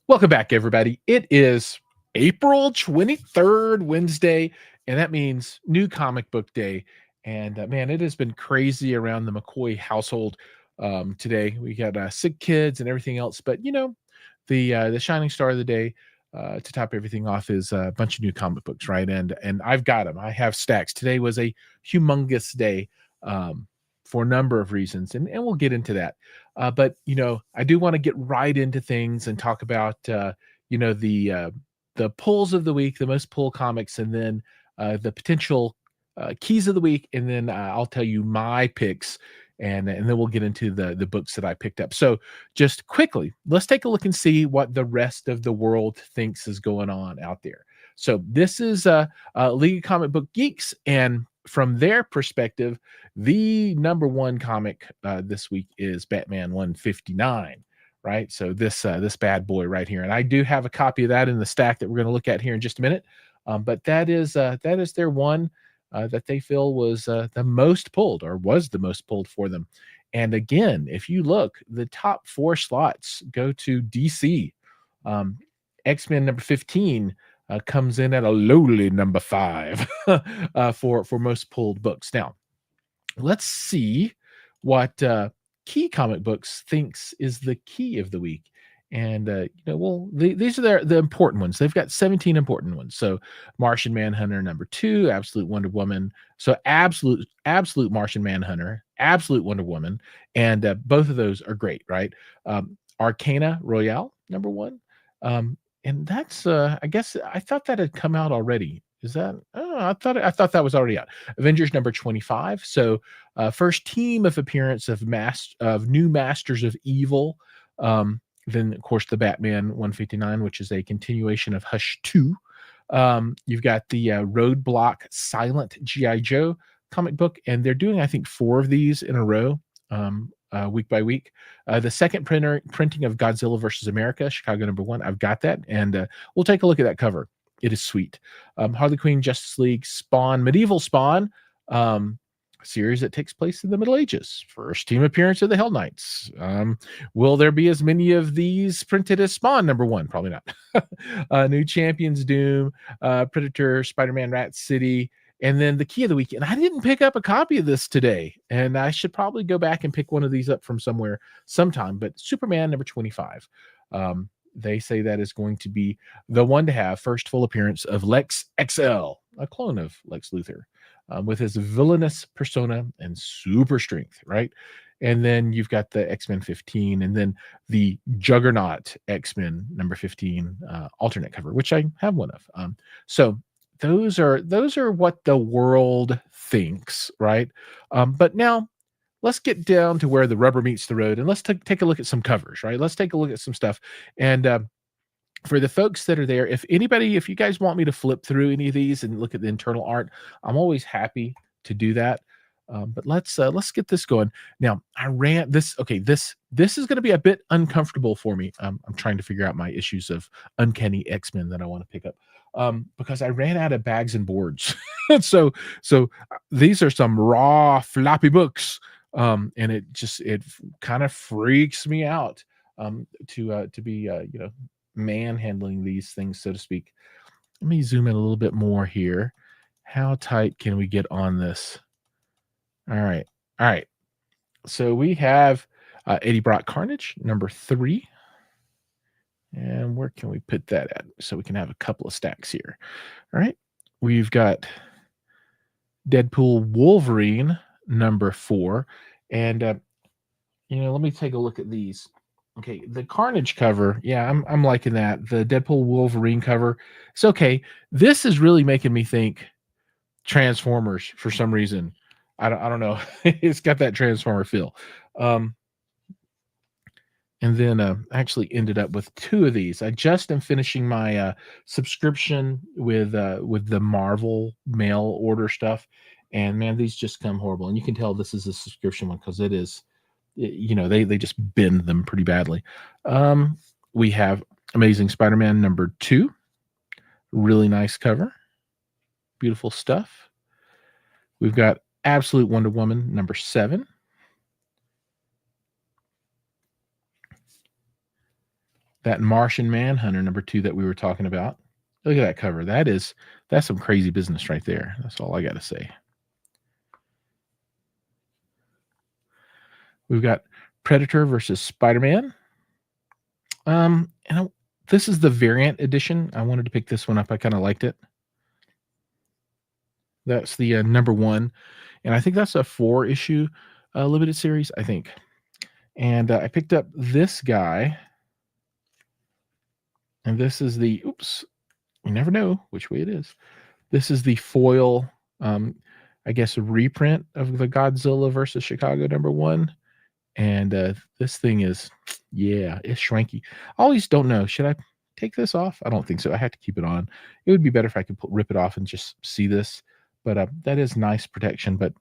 Welcome back, everybody. It is April 23rd, Wednesday, and that means new comic book day. And man, it has been crazy around the McCoy household today. We got sick kids and everything else, but the shining star of the day to top everything off is a bunch of new comic books, right? And I've got them. I have stacks. Today was a humongous day for a number of reasons, and we'll get into that. But I do want to get right into things and talk about you know the pulls of the week, the most pull comics, and then the potential keys of the week, and then I'll tell you my picks, and then we'll get into the books that I picked up. So just quickly, let's take a look and see what the rest of the world thinks is going on out there. So this is League of Comic Book Geeks, and from their perspective, the number one comic this week is Batman 159, right? So this bad boy right here, and I do have a copy of that in the stack that we're going to look at here in just a minute. But that is their one that they feel was the most pulled, or was the most pulled for them. And again, if you look, the top four slots go to DC. X-Men number 15 comes in at a lowly number 5 for most pulled books. Now, let's see what Key Comic Books thinks is the key of the week. And these are the important ones. They've got 17 important ones. So Martian Manhunter number 2, Absolute Wonder Woman. So absolute Martian Manhunter, Absolute Wonder Woman, and both of those are great, right? Arcana Royale number 1. And that's I guess I thought that had come out already. Is that? Oh, I thought that was already out. Avengers number 25. So first team of appearance of new Masters of Evil. Then of course the Batman 159, which is a continuation of Hush 2. You've got the Roadblock Silent G.I. Joe comic book, and they're doing I think 4 of these in a row. Week by week. The second printing of Godzilla versus America, Chicago number 1. I've got that, and we'll take a look at that cover. It is sweet. Harley Quinn, Justice League, Spawn, Medieval Spawn, series that takes place in the Middle Ages. First team appearance of the Hell Knights. Will there be as many of these printed as Spawn number 1? Probably not. New Champions, Doom, Predator, Spider-Man, Rat City, and then the key of the week. And I didn't pick up a copy of this today, and I should probably go back and pick one of these up from somewhere sometime. But Superman number 25. They say that is going to be the one to have first full appearance of Lex XL, a clone of Lex Luthor, with his villainous persona and super strength, right? And then you've got the X-Men 15, and then the Juggernaut X-Men number 15 alternate cover, which I have one of. So those are what the world thinks, right? But now let's get down to where the rubber meets the road, and let's take a look at some covers, right? Let's take a look at some stuff. And for the folks that are there, if you guys want me to flip through any of these and look at the internal art, I'm always happy to do that. But let's get this going. Now, I ran this. Okay, this is going to be a bit uncomfortable for me. I'm trying to figure out my issues of Uncanny X-Men that I want to pick up. Because I ran out of bags and boards. so these are some raw floppy books. And it kind of freaks me out to be manhandling these things, so to speak. Let me zoom in a little bit more here. How tight can we get on this? All right. So we have Eddie Brock Carnage number 3. And where can we put that at so we can have a couple of stacks here? All right. We've got Deadpool Wolverine number 4. And, let me take a look at these. Okay. The Carnage cover. Yeah, I'm liking that. The Deadpool Wolverine cover. It's okay. This is really making me think Transformers for some reason. I don't know. It's got that Transformer feel. And then I actually ended up with 2 of these. I just am finishing my subscription with the Marvel mail order stuff, and man, these just come horrible. And you can tell this is a subscription one because they just bend them pretty badly. We have Amazing Spider-Man number 2, really nice cover, beautiful stuff. We've got Absolute Wonder Woman number 7. that Martian Manhunter #2 that we were talking about. Look at that cover. That's some crazy business right there. That's all I got to say. We've got Predator versus Spider-Man. This is the variant edition. I wanted to pick this one up. I kind of liked it. That's the #1, and I think that's a 4-issue limited series, I think. And I picked up this guy, and this is the you never know which way it is. This is the foil, I guess, reprint of the Godzilla versus Chicago #1. And this thing is, yeah, it's shrinky. I always don't know. Should I take this off? I don't think so. I have to keep it on. It would be better if I could rip it off and just see this. But that is nice protection. But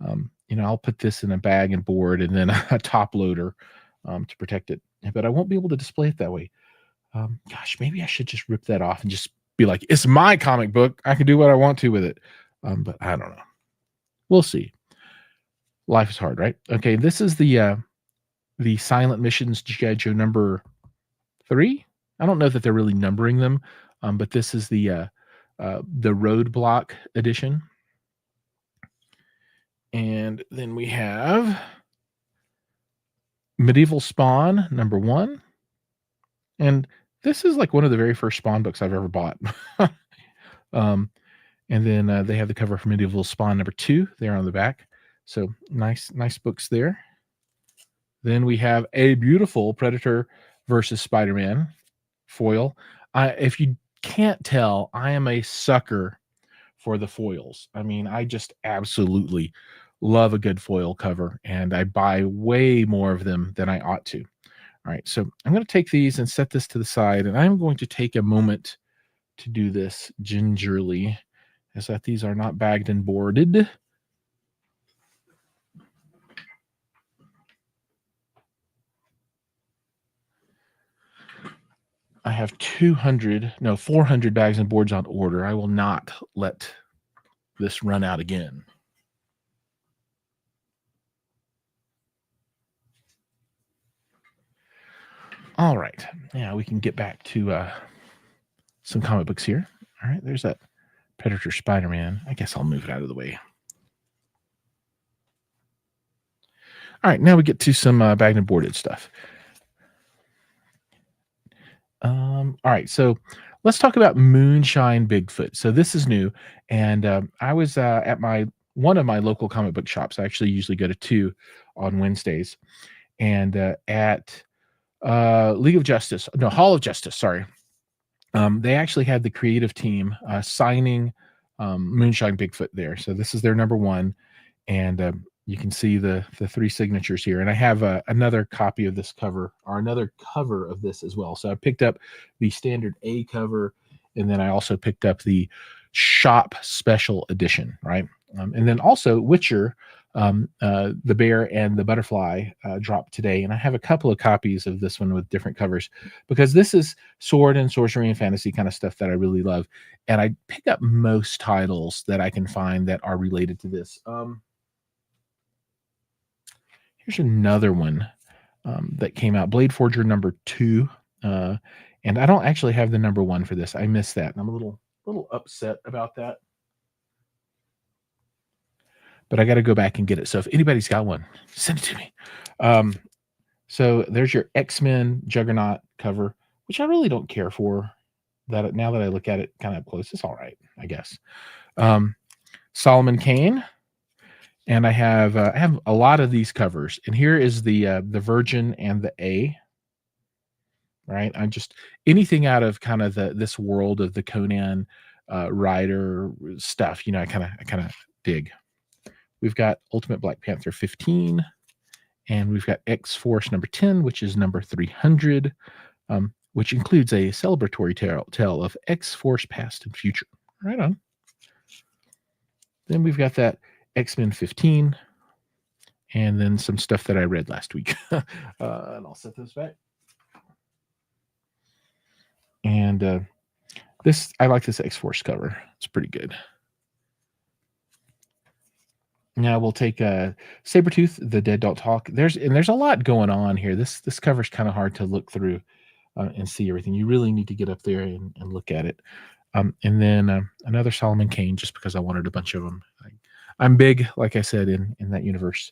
I'll put this in a bag and board, and then a top loader to protect it. But I won't be able to display it that way. Gosh, maybe I should just rip that off and just be like, it's my comic book. I can do what I want to with it. But I don't know. We'll see. Life is hard, right? Okay, this is the Silent Missions G.I. Joe #3. I don't know that they're really numbering them, but this is the Roadblock edition. And then we have Medieval Spawn #1. And this is like one of the very first Spawn books I've ever bought. And then they have the cover for Medieval Spawn #2 there on the back. So nice books there. Then we have a beautiful Predator versus Spider-Man foil. If you can't tell, I am a sucker for the foils. I mean, I just absolutely love a good foil cover, and I buy way more of them than I ought to. All right, so I'm going to take these and set this to the side, and I'm going to take a moment to do this gingerly, as that these are not bagged and boarded. I have 400 bags and boards on order. I will not let this run out again. All right. Now we can get back to some comic books here. All right. There's that Predator Spider-Man. I guess I'll move it out of the way. All right. Now we get to some bagged and boarded stuff. All right. So let's talk about Moonshine Bigfoot. So this is new. And I was at one of my local comic book shops. I actually usually go to 2 on Wednesdays. And at Hall of Justice, sorry. They actually had the creative team signing Moonshine Bigfoot there. So this is their #1, and you can see the 3 signatures here. And I have another copy of this cover, or another cover of this as well. So I picked up the standard A cover, and then I also picked up the shop special edition, right? And then also Witcher, the bear and the butterfly dropped today, and I have a couple of copies of this one with different covers, because this is sword and sorcery and fantasy kind of stuff that I really love, and I pick up most titles that I can find that are related to this. Here's another one that came out, Blade Forger #2, and I don't actually have the #1 for this. I missed that, and I'm a little upset about that. But I got to go back and get it. So if anybody's got one, send it to me. So there's your X-Men Juggernaut cover, which I really don't care for. That now that I look at it kind of up close, it's all right, I guess. Solomon Kane, and I have a lot of these covers. And here is the Virgin and the A. Right, I'm just anything out of kind of this world of the Conan Rider stuff. I kind of dig. We've got Ultimate Black Panther 15, and we've got X-Force #10, which is number 300, which includes a celebratory tale of X-Force past and future. Right on. Then we've got that X-Men 15, and then some stuff that I read last week. And I'll set this back. And I like this X-Force cover. It's pretty good. Now we'll take Sabretooth, The Dead Don't Talk. There's a lot going on here. This cover's kind of hard to look through. and see everything. You really need to get up there and look at it. And then another Solomon Kane, just because I wanted a bunch of them. I'm big, like I said, in that universe.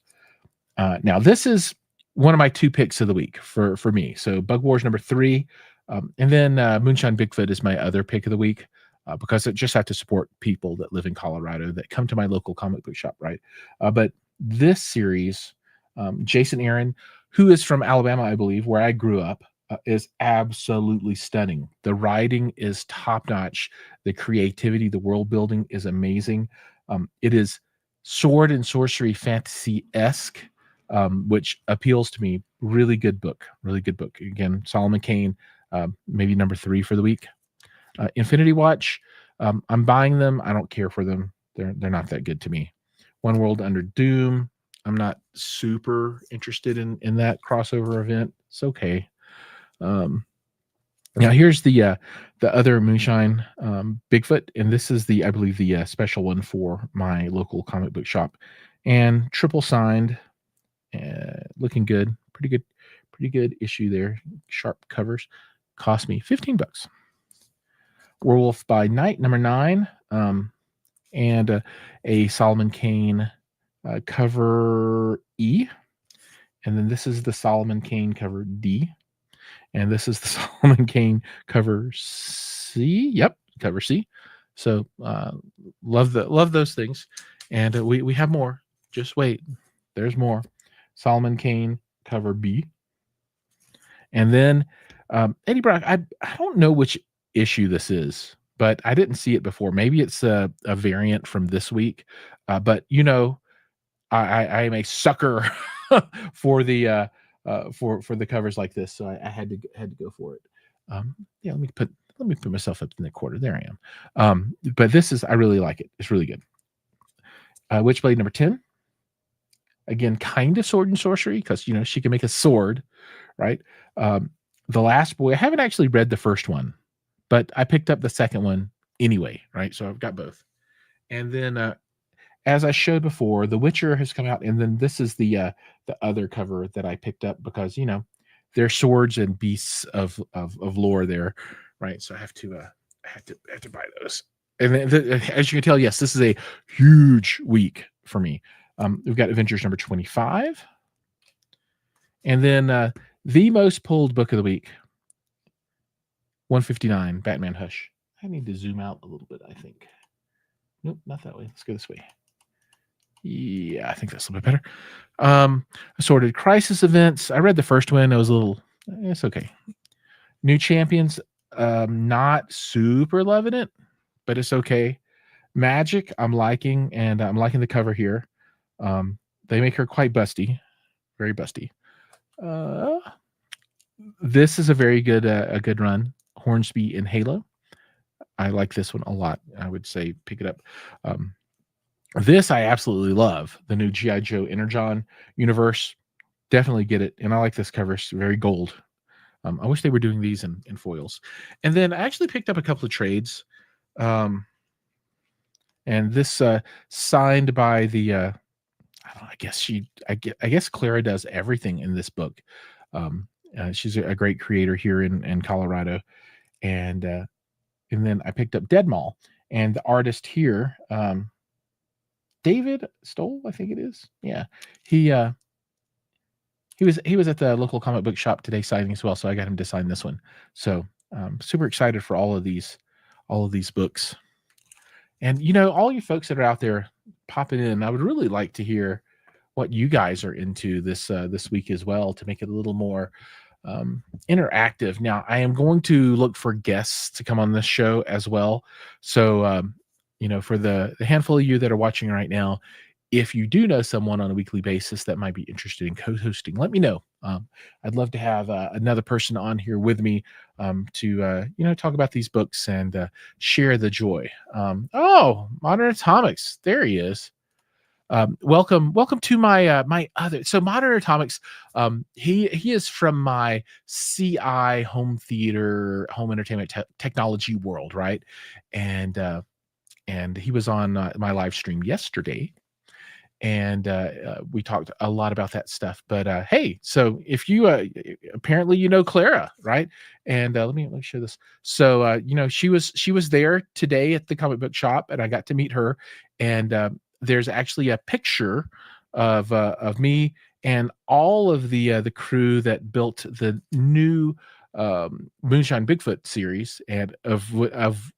Now this is one of my 2 picks of the week for me. So Bug Wars number 3, and then Moonshine Bigfoot is my other pick of the week, because I just have to support people that live in Colorado that come to my local comic book shop, right? But this series, Jason Aaron, who is from Alabama, I believe, where I grew up, is absolutely stunning. The writing is top notch. The creativity, the world building is amazing. It is sword and sorcery fantasy esque, which appeals to me. Really good book. Really good book. Again, Solomon Kane, maybe number 3 for the week. Infinity Watch. I'm buying them. I don't care for them. They're not that good to me. One World Under Doom. I'm not super interested in that crossover event. It's okay. Now here's the other Moonshine Bigfoot, and this is I believe the special one for my local comic book shop, and triple signed, looking good, pretty good issue there. Sharp covers, cost me $15. Werewolf by Night number 9, and a Solomon Kane cover E, and then this is the Solomon Kane cover D. And this is the Solomon Kane cover C. Yep, cover C. So love those things, and we have more. Just wait, there's more. Solomon Kane cover B, and then Eddie Brock. I don't know which issue this is, but I didn't see it before. Maybe it's a variant from this week, but I am a sucker for the for the covers like this, so I had to go for it. Yeah, let me put myself up in the quarter. There I am. But I really like it. It's really good. Witchblade number 10. Again, kind of sword and sorcery, because she can make a sword, right? The Last Boy. I haven't actually read the first one, but I picked up the second one anyway, right? So I've got both. And then as I showed before, The Witcher has come out, and then this is the other cover that I picked up because they're swords and beasts of lore there, right? So I have to buy those. And then, as you can tell, yes, this is a huge week for me. We've got Avengers number 25, and then the most pulled book of the week, 159, Batman Hush. I need to zoom out a little bit, I think. Nope, not that way. Let's go this way. Yeah, I think that's a little bit better. Assorted Crisis events. I read the first one. It was it's okay. New Champions, not super loving it, but it's okay. Magic, I'm liking, and I'm liking the cover here. They make her quite busty, very busty. This is a very good a good run. Hornsby and Halo. I like this one a lot. I would say pick it up. This I absolutely love. The new G.I. Joe Energon universe. Definitely get it. And I like this cover. It's very gold. I wish they were doing these in foils. And then I actually picked up a couple of trades. And this signed by the I guess Clara does everything in this book. She's a great creator here in Colorado. And then I picked up Dead Mall. And the artist here, David Stoll, I think it is. Yeah. He was at the local comic book shop today signing as well, so I got him to sign this one. So super excited for all of these books. And all you folks that are out there popping in, I would really like to hear what you guys are into this week as well, to make it a little more interactive. Now, I am going to look for guests to come on this show as well. So for the handful of you that are watching right now, if you do know someone on a weekly basis that might be interested in co-hosting, let me know. I'd love to have another person on here with me to talk about these books and share the joy. Modern Atomics, there he is. Welcome to my my other. So Modern Atomics, he is from my CI home theater, home entertainment technology world, right? And he was on my live stream yesterday. and we talked a lot about that stuff. But hey, so if you apparently you know Clara, right? And let me show this. So she was there today at the comic book shop, and I got to meet her. And there's actually a picture of me and all of the crew that built the new Moonshine Bigfoot series, and of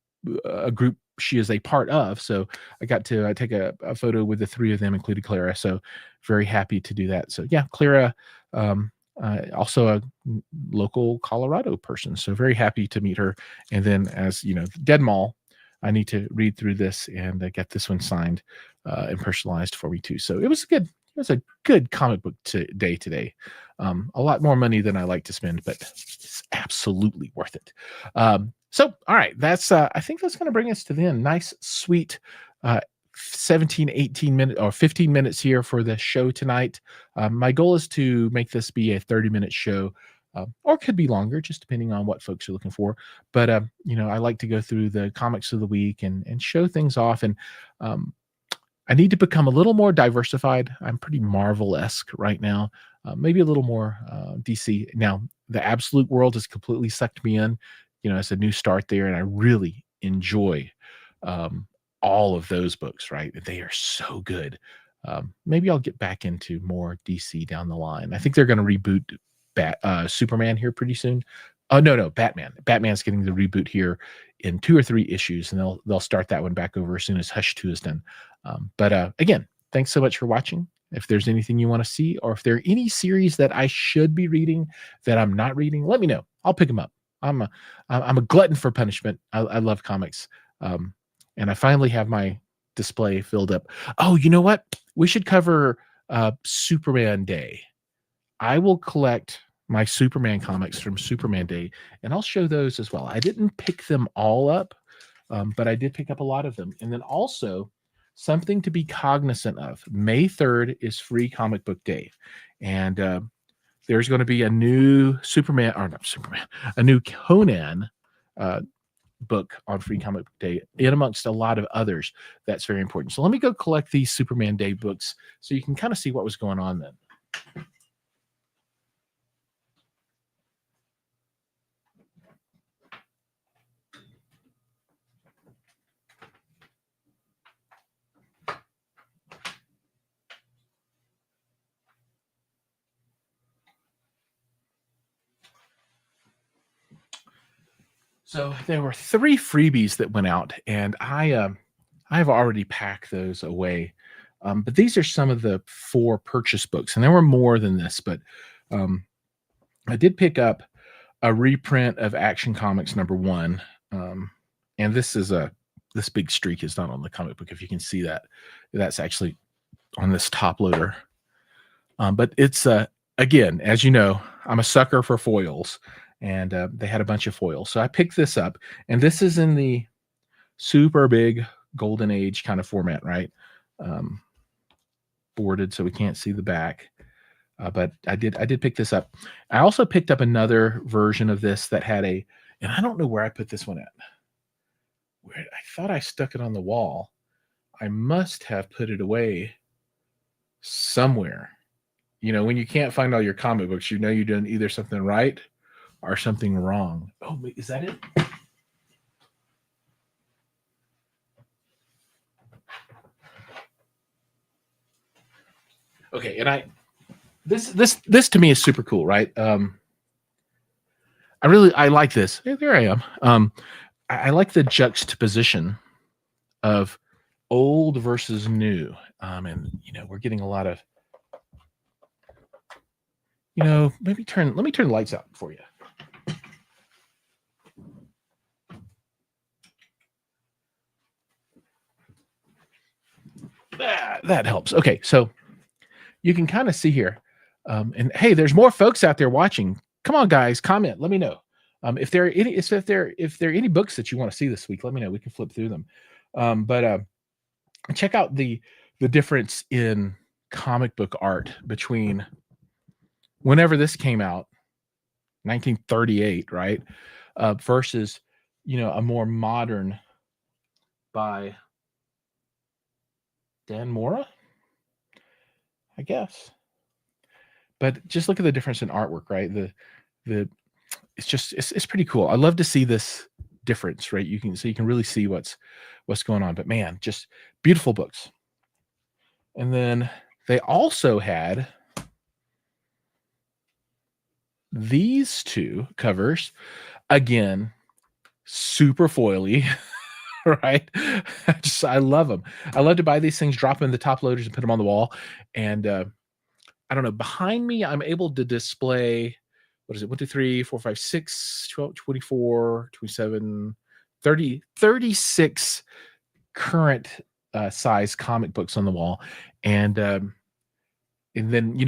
a group she is a part of. So I got to take a photo with the three of them, including Clara. So very happy to do that. So yeah, Clara, also a local Colorado person. So very happy to meet her. And then, as you know, Dead Mall, I need to read through this and get this one signed and personalized for me too. So it was good. It was a good comic book day today. A lot more money than I like to spend, but it's absolutely worth it. So, all right, that's I think that's going to bring us to the end. Nice, sweet, 17, 18 minutes or 15 minutes here for the show tonight. My goal is to make this be a 30-minute show, or could be longer, just depending on what folks are looking for. But I like to go through the comics of the week and show things off. And I need to become a little more diversified. I'm pretty Marvel-esque right now, maybe a little more DC. Now, the Absolute World has completely sucked me in. It's a new start there, and I really enjoy um, all of those books, right? They are so good. Maybe I'll get back into more DC down the line. I think they're going to reboot Superman here pretty soon. Oh no, Batman. Batman's getting the reboot here in 2 or 3 issues, and they'll start that one back over as soon as Hush 2 is done. But again, thanks so much for watching. If there's anything you want to see, or if there are any series that I should be reading that I'm not reading, let me know. I'll pick them up. I'm a glutton for punishment. I love comics, and I finally have my display filled up. Oh, you know what? We should cover Superman Day. I will collect my Superman comics from Superman Day, and I'll show those as well. I didn't pick them all up, but I did pick up a lot of them. And then also something to be cognizant of: May 3rd is Free Comic Book Day, and there's going to be a new a new Conan book on Free Comic Book Day, in amongst a lot of others. That's very important. So let me go collect these Superman Day books so you can kind of see what was going on then. So there were 3 freebies that went out, and I've already packed those away. But these are some of the 4 purchase books, and there were more than this. But um, I did pick up a reprint of Action Comics #1, and this big streak is not on the comic book. If you can see that, that's actually on this top loader. But it's again, as you know, I'm a sucker for foils, and they had a bunch of foils, so I picked this up, and this is in the super big golden age kind of format, right? Um, Boarded, so we can't see the back. But I did pick this up. I also picked up another version of this that had and I don't know where I put this one at. Where I thought I stuck it on the wall. I must have put it away somewhere. When you can't find all your comic books, you're doing either something right or something wrong. Oh, wait, is that it? Okay, and this to me is super cool, right? I like this. Hey, there I am. I like the juxtaposition of old versus new. And we're getting a lot of, let me turn the lights out for you. That helps. Okay, so you can kind of see here. And hey, there's more folks out there watching. Come on, guys, comment. Let me know. If there are any books that you want to see this week, let me know. We can flip through them. But check out the difference in comic book art between whenever this came out, 1938, right, versus a more modern by Dan Mora. I guess. But just look at the difference in artwork, right? The it's just it's pretty cool. I love to see this difference, right? You can really see what's going on. But man, just beautiful books. And then they also had these two covers. Again, super foily, right? I love them. I love to buy these things, drop them in the top loaders, and put them on the wall. And I don't know. Behind me, I'm able to display, what is it? 1, 2, 3, 4, 5, 6, 12, 24, 27, 30, 36 current size comic books on the wall. And then,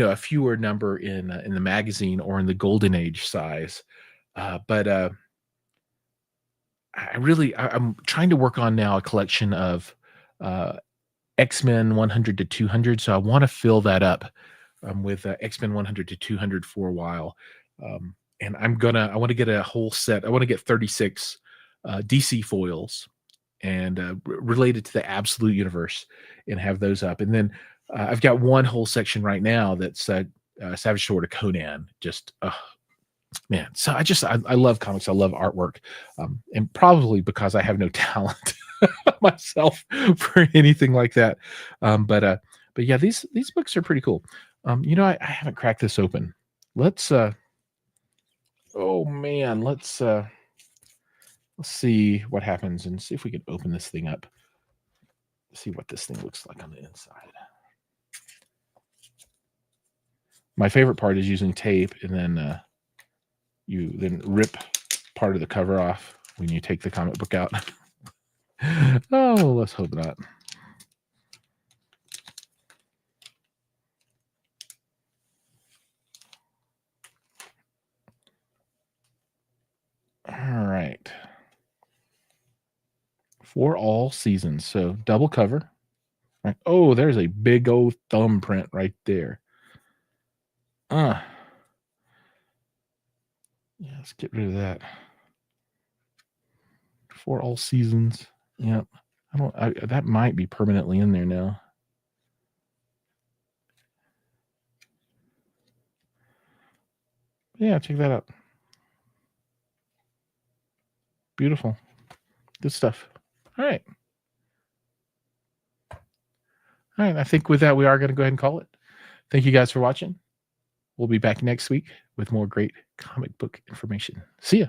a fewer number in the magazine or in the golden age size. But I'm trying to work on now a collection of uh, X-Men 100 to 200. So I want to fill that up with X-Men 100 to 200 for a while. And I want to get a whole set. I want to get 36 DC foils and related to the Absolute Universe and have those up. And then I've got one whole section right now that's Savage Sword of Conan. Just man, so I love comics. I love artwork, and probably because I have no talent myself for anything like that. But yeah, these books are pretty cool. I haven't cracked this open. Let's oh man, let's see what happens and see if we can open this thing up. See what this thing looks like on the inside. My favorite part is using tape, and then you then rip part of the cover off when you take the comic book out. Oh, let's hope not. All right. For all seasons. So double cover. Right. Oh, there's a big old thumbprint right there. Yeah, let's get rid of that. For all seasons. Yep. That might be permanently in there now. Yeah, check that out. Beautiful. Good stuff. All right. All right. I think with that, we are going to go ahead and call it. Thank you guys for watching. We'll be back next week with more great comic book information. See ya.